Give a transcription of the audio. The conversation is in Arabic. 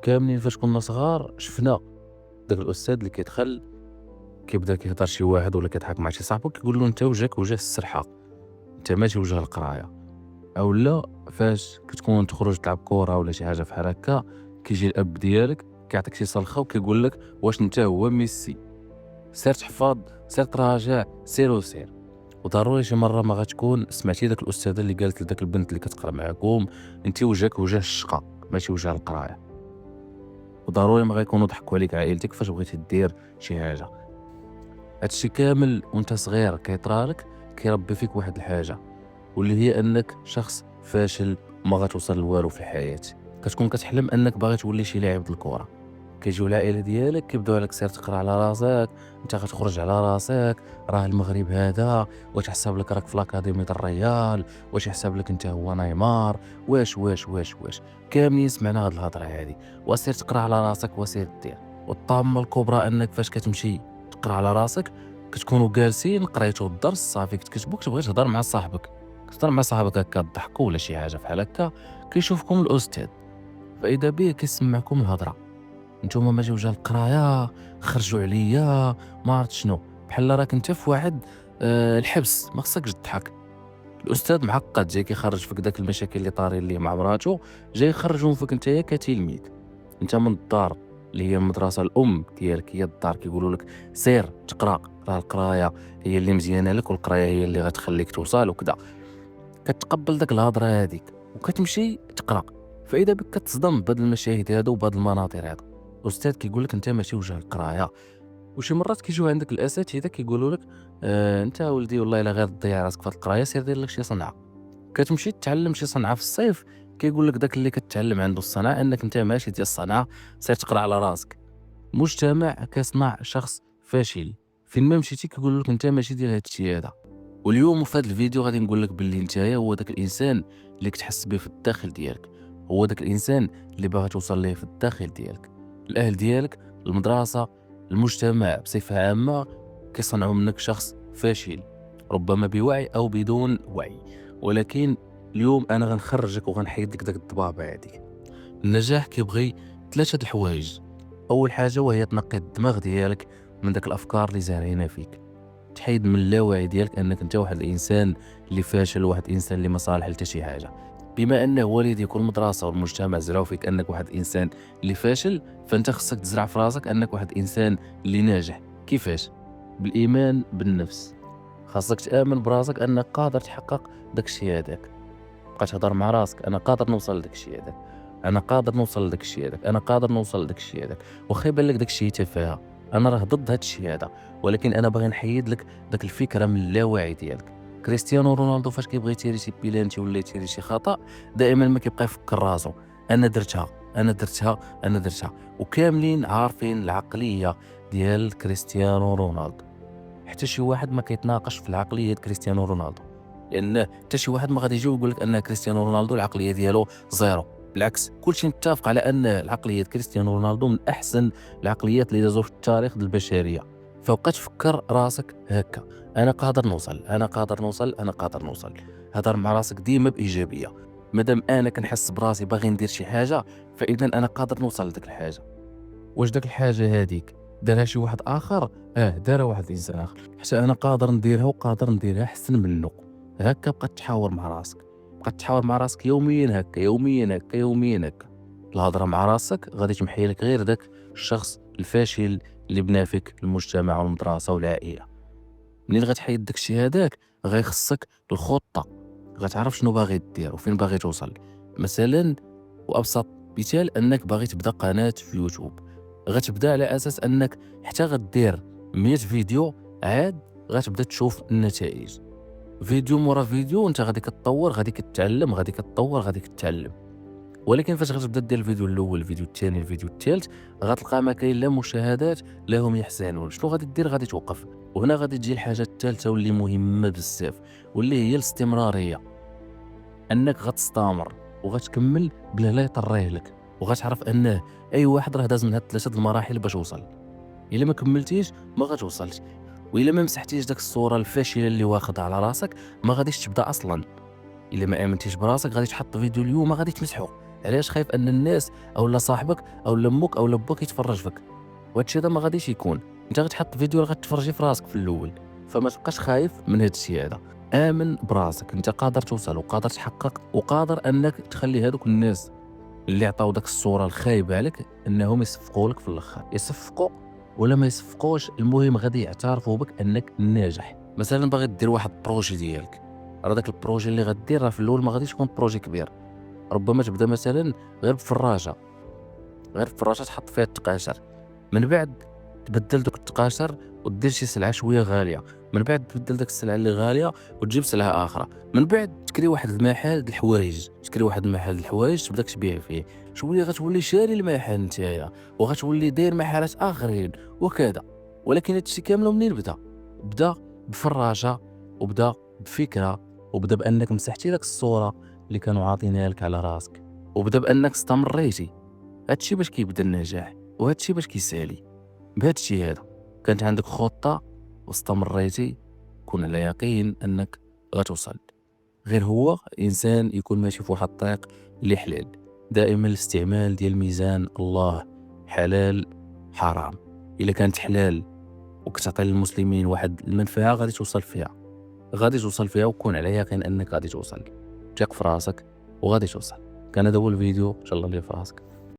كاملين فاش كنا صغار شفنا داك الأستاذ اللي كيدخل كيبدا كيهضر شي واحد ولا كيضحك مع شي صاحبو كيقول له أنت وجهك وجه السرحة، أنت ماشي وجه القراية. أولا فاش كتكون تخرج تلعب كورة ولا شي حاجة بحال هكا كيجي الأب ديالك كيعطيك شي صلخة وكيقول لك واش أنت هو ميسي، سير تحفظ، سير تراجع، سير وسير. وضروري شي مرة ما غتكون سمعتي داك الأستاذة اللي قالت لداك البنت اللي كتقرا معاكم أنت وجهك وجه الشقا ماشي وجه القراية. وضروري ما غيكونوا ضحكوا عليك عائلتك فاش بغيتي دير شي حاجة. هادشي كامل وانت صغير كيطرالك كيربي فيك واحد الحاجة واللي هي انك شخص فاشل ما غتوصل لوالو في الحياة. كتكون كتحلم انك باغي تولي شي لاعب د الكرة، كيجيو العائلة ديالك كيبداو لك سير تقرا على راسك، انت غتخرج على راسك، راه المغرب هذا واش حسب لك راك في لاكاديمي د الريال، واش يحسب لك انت هو نيمار، واش كاملين سمعنا هاد الهضره هادي. وسير تقرا على راسك وسير دير. والطامه الكبرى انك فاش كتمشي تقرا على راسك كتكونوا جالسين قريتو الدرس صافي كتكتبو كتبغي تهضر مع صاحبك، كتهضر مع صاحبك هكا تضحكوا ولا شي حاجه بحال هكا، كيشوفكم الاستاذ فاذا به كيسمعكم الهضره، نتوما ماشي وجه القرايه، خرجوا عليا ما عرفت شنو، بحال راك انت في واحد الحبس ما خصكش تضحك. الاستاذ معقد جاي كيخرج فيك داك المشاكل اللي طارين ليه مع مراتو، جاي يخرجهم فيك نتايا كتلميذ. انت من الدار اللي هي المدرسه الام ديالك هي الدار كيقولوا لك سير تقرا، راه القرايه هي اللي مزيانه لك والقرايه هي اللي غتخليك توصل وكذا. كتقبل داك الهضره هذيك وكتمشي تقرا، فاذا بك كتصدم بهاد المشاهد هادو وبهاد المناظر هادو. الاستاذ كيقول لك انت ماشي وجه القرايه. وشي مرات كيجيو عندك الاساتذه كيقولوا لك انت ولدي والله الا غير تضيع راسك في هاد القرايه سير دير لك شي صنعه. كتمشي تتعلم شي صنعه في الصيف كيقول لك داك اللي كتعلم عنده الصنعه انك انت ماشي ديال الصنعه، سير تقرا على راسك. مجتمع كيصنع شخص فاشل، فين ما مشيتي كيقول لك انت ماشي ديال هاد الشيء هذا. واليوم في هذا الفيديو غادي نقول لك باللي نتايا هو داك الانسان اللي كتحس به في الداخل ديالك، هو داك الانسان اللي باغي توصل ليه في الداخل ديالك. الاهل ديالك، المدرسه، المجتمع بصفه عامه كيصنعوا منك شخص فاشل، ربما بوعي او بدون وعي. ولكن اليوم انا غنخرجك وغنحيد لك داك الضبابه هذيك. النجاح كيبغي ثلاثه الحوايج. اول حاجه وهي تنقي الدماغ ديالك من داك الافكار اللي زارعينها فيك، تحيد من اللاوعي ديالك انك انت واحد الانسان اللي فاشل، واحد الانسان اللي ما صالح لتا شي حاجه. بما انه والديك والمدرسه والمجتمع زرعوا فيك انك واحد الانسان اللي فاشل، فانت خصك تزرع في راسك انك واحد الانسان اللي ناجح. كيفاش؟ بالايمان بالنفس. خاصك تامن براسك انك قادر تحقق داك الشيء هذاك. بقى تهضر مع راسك انا قادر نوصل لداك الشيء هذاك، انا قادر نوصل لداك الشيء هذاك، انا قادر نوصل لداك الشيء هذاك. واخا يبان لك داك الشيء تافه، انا راه ضد هاد الشيء هذا، ولكن انا باغي نحيد لك داك الفكره من اللاوعي ديالك. كريستيانو رونالدو فاش كيبغي يتيري شي بيلانتي ولا يتيري شي خطا دائما ما كيبقى يفكر راسو انا درتها انا درتها انا درتها. وكاملين عارفين العقليه ديال كريستيانو رونالدو، حتى شي واحد ما كيتناقش في العقليه ديال كريستيانو رونالدو، لان حتى شي واحد ما غادي يجي ويقول لك ان كريستيانو رونالدو العقليه ديالو زيرو. بالعكس كلشي متفق على ان العقليه كريستيانو رونالدو من احسن العقليات اللي دازوا في التاريخ ديال البشريه. فبقى تفكر راسك هكا انا قادر نوصل انا قادر نوصل انا قادر نوصل. هضر مع راسك ديما بايجابيه. مادام انا كنحس براسي باغي ندير شي حاجه فاذا انا قادر نوصل لديك الحاجه. واش داك الحاجه هذيك دارها شي واحد اخر؟ دارها واحد الانسان اخر، حتى انا قادر نديرها وقادر نديرها احسن منه. هكا بقى تحاور مع راسك، بقى تحاور مع راسك يوميا هكا يوميا هكا يوميا هكا. الهضره مع راسك غادي تمحي لك غير داك الشخص الفاشل اللي بنا فيك المجتمع والمدرسه والعائله. منين غتحيد داك الشيء هذاك غيخصك الخطه، غتعرف شنو باغي دير وفين باغي توصل. مثلا وابسط مثال انك باغي تبدا قناه في يوتيوب، غتبدا على اساس انك حتى غدير 100 فيديو عاد غتبدا تشوف النتائج. فيديو مورا فيديو انت غادي كتطور، غادي كتعلم، غادي كتطور، غادي كتعلم. ولكن فاش غتبدا دير الفيديو الاول، الفيديو الثاني، الفيديو الثالث، غتلقى ما كاين لا مشاهدات لا هم يحسنون. شنو غادي دير؟ غادي توقف. وهنا غادي تجي الحاجه الثالثه واللي مهمه بزاف واللي هي الاستمراريه، انك غتستمر وغتكمل بلا لا يطريه لك، وغتعرف انه اي واحد راه داز من هاد ثلاثه المراحل باش وصل. الا ما كملتيش ما غتوصلش، والا ما مسحتيش داك الصوره الفاشله اللي واخدها على راسك ما غاديش تبدا اصلا. الا ما امنتيش براسك غادي تحط فيديو اليوم ما غادي تمسحو، علاش خايف ان الناس او لا صاحبك او لا امك او لا باك يتفرج فيك؟ وهذا الشيء هذا ما غاديش يكون. انت غتحط فيديو راه غتفرجي في راسك في الاول، فما تبقاش خايف من هذا الشيء هذا. امن براسك، انت قادر توصل وقادر تحقق وقادر انك تخلي هذوك الناس اللي عطاو داك الصوره الخايبه عليك انهم يصفقوا لك في الاخر. يصفقوا ولا ما يصفقوش، المهم غادي يعترفوا بك انك ناجح. مثلا باغي دير واحد البروجي ديالك، راه داك البروجي اللي غدير راه في الاول ما غاديش يكون بروجي كبير، ربما تبدا مثلا غير بفراجه، غير فراشه تحط فيها التقاشر، من بعد تبدل دوك التقاشر ودير شي سلعه شويه غاليه، من بعد تبدل داك السلعه اللي غاليه وتجيب سلعه اخرى، من بعد تكري واحد المحل د الحوايج، تكري واحد المحل د الحوايج تبدا تبيع فيه، شويه غتولي شاري المحل نتايا وغتولي داير محلات اخرين وكذا. ولكن هادشي كامل منين بدا بفراشه، وبدا بفكره، وبدا بانك مسحتي داك الصوره اللي كانوا عاطينها لك على راسك، وبدا بانك استمريتي. هادشي باش كيبدا النجاح، وهادشي باش كيسالي. بهادشي هذا كانت عندك خطة واستمريتي، كون على يقين انك غتوصل. غير هو انسان يكون ماشي في واحد الطريق اللي حلال. دائما الاستعمال ديال ميزان الله حلال حرام. الا كانت حلال وكتعطي للمسلمين واحد المنفعة غادي توصل فيها، غادي توصل فيها، وكون على يقين انك غادي توصل. ثق في راسك وغادي توصل. كان هذا هو الفيديو، ان شاء الله اللي في راسك.